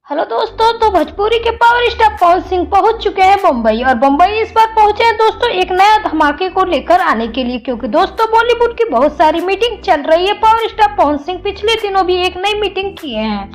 Hello दोस्तों, तो भोजपुरी के पावर स्टार पवन सिंह पहुंच चुके हैं मुंबई। और मुंबई इस बार पहुंचे हैं दोस्तों एक नया धमाके को लेकर आने के लिए, क्योंकि दोस्तों बॉलीवुड की बहुत सारी मीटिंग चल रही है। पावर स्टार पवन सिंह पिछले दिनों भी एक नई मीटिंग किए हैं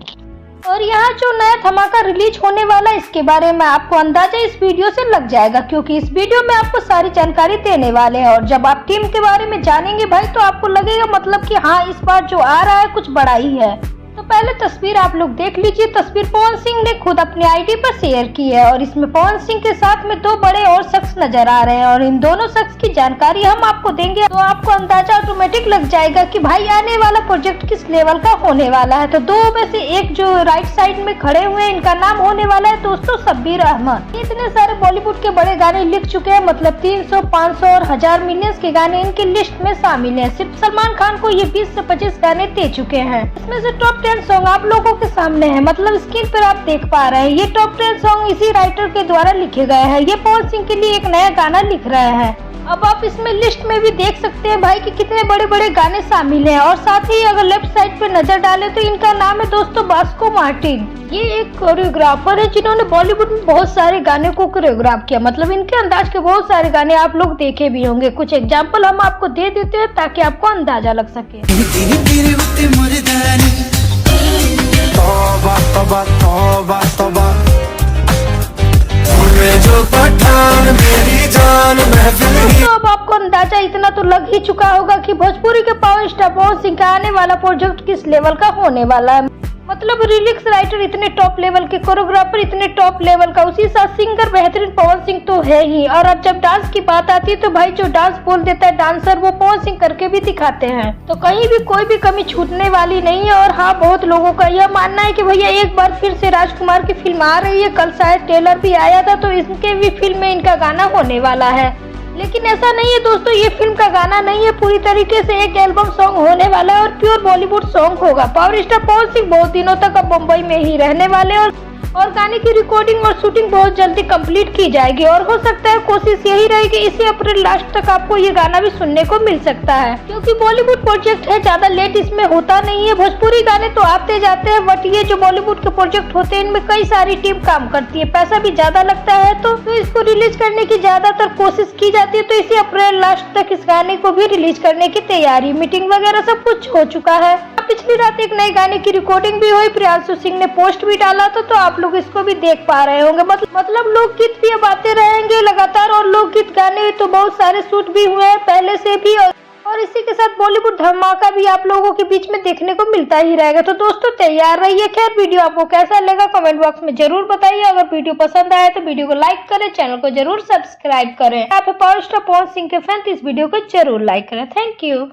और यहाँ जो नया धमाका रिलीज होने वाला है इसके बारे में आपको अंदाजा इस वीडियो से लग जाएगा, क्योंकि इस वीडियो में आपको सारी जानकारी देने वाले हैं। और जब आप टीम के बारे में जानेंगे भाई, तो आपको लगेगा मतलब कि हाँ, इस बार जो आ रहा है कुछ बड़ा ही है। तो पहले तस्वीर आप लोग देख लीजिए। तस्वीर पवन सिंह ने खुद अपनी आईडी पर शेयर की है और इसमें पवन सिंह के साथ में दो बड़े और शख्स नजर आ रहे हैं और इन दोनों शख्स की जानकारी हम आपको देंगे, तो आपको अंदाजा ऑटोमेटिक लग जाएगा कि भाई आने वाला प्रोजेक्ट किस लेवल का होने वाला है। तो दो में से एक जो राइट साइड में खड़े हुए हैं, इनका नाम होने वाला है दोस्तों शब्बीर अहमद। इतने सारे बॉलीवुड के बड़े गाने लिख चुके हैं, मतलब 300, 500 और 1000 मिलियंस के गाने इनकी लिस्ट में शामिल है। सिर्फ सलमान खान को ये 20 से 25 गाने दे चुके हैं। इसमें से टॉप 10 सॉन्ग आप लोगों के सामने है, मतलब स्क्रीन पर आप देख पा रहे हैं। ये टॉप 10 सॉन्ग इसी राइटर के द्वारा लिखे गए हैं। ये पवन सिंह के लिए एक नया गाना लिख रहे हैं। अब आप इसमें लिस्ट में भी देख सकते हैं भाई कि कितने बड़े बड़े गाने शामिल हैं। और साथ ही अगर लेफ्ट साइड पे नजर डालें तो इनका नाम है दोस्तों बास्को मार्टिन। ये एक कोरियोग्राफर है जिन्होंने बॉलीवुड में बहुत सारे गाने को कोरियोग्राफ किया, मतलब इनके अंदाज के बहुत सारे गाने आप लोग देखे भी होंगे। कुछ एग्जाम्पल हम आपको दे देते हैं ताकि आपको अंदाजा लग सके। तौबा तौबा तौबा तौबा, जो पठान मेरी जान महफिल ही। तो अब आपको अंदाजा इतना तो लग ही चुका होगा कि भोजपुरी के पावर स्टार पवन सिंह का आने वाला प्रोजेक्ट किस लेवल का होने वाला है। मतलब लिरिक्स राइटर इतने टॉप लेवल के, कोरियोग्राफर इतने टॉप लेवल का, उसी साथ सिंगर बेहतरीन पवन सिंह तो है ही। और अब जब डांस की बात आती है तो भाई जो डांस बोल देता है डांसर, वो पवन सिंह करके भी दिखाते हैं। तो कहीं भी कोई भी कमी छूटने वाली नहीं है। और हाँ, बहुत लोगों का यह मानना है कि भैया एक बार फिर से राजकुमार की फिल्म आ रही है। कल शायद ट्रेलर भी आया था, तो इनके भी फिल्म में इनका गाना होने वाला है। लेकिन ऐसा नहीं है दोस्तों, ये फिल्म का गाना नहीं है, पूरी तरीके से एक एल्बम सॉन्ग होने वाला है और प्योर बॉलीवुड सॉन्ग होगा। पावर स्टार पवन सिंह बहुत दिनों तक अब मुंबई में ही रहने वाले और गाने की रिकॉर्डिंग और शूटिंग बहुत जल्दी कंप्लीट की जाएगी। और हो सकता है कोशिश यही रहेगी इसी अप्रैल लास्ट तक आपको ये गाना भी सुनने को मिल सकता है, क्योंकि बॉलीवुड प्रोजेक्ट है, ज्यादा लेट इसमें होता नहीं है। भोजपुरी गाने तो आते जाते हैं, बट ये जो बॉलीवुड के प्रोजेक्ट होते हैं इनमें कई सारी टीम काम करती है, पैसा भी ज्यादा लगता है, तो इसको रिलीज करने की ज्यादातर कोशिश की जाती है। तो इसी अप्रैल लास्ट तक इस गाने को भी रिलीज करने की तैयारी, मीटिंग वगैरह सब कुछ हो चुका है। पिछली रात एक नए गाने की रिकॉर्डिंग भी हुई, प्रियांशु सिंह ने पोस्ट भी डाला था, तो आप लोग इसको भी देख पा रहे होंगे। मतलब लोकगीत भी अब आते रहेंगे लगातार, और लोकगीत गाने तो बहुत सारे शूट भी हुए हैं पहले से भी। और इसी के साथ बॉलीवुड धमाका भी आप लोगों के बीच में देखने को मिलता ही रहेगा। तो दोस्तों तैयार रहिए। खैर, वीडियो आपको कैसा लगा कमेंट बॉक्स में जरूर बताइए। अगर वीडियो पसंद आया तो वीडियो को लाइक करें, चैनल को जरूर सब्सक्राइब करें। आप पावर स्टार पवन सिंह के फैन तो इस वीडियो को जरूर लाइक करें। Thank you.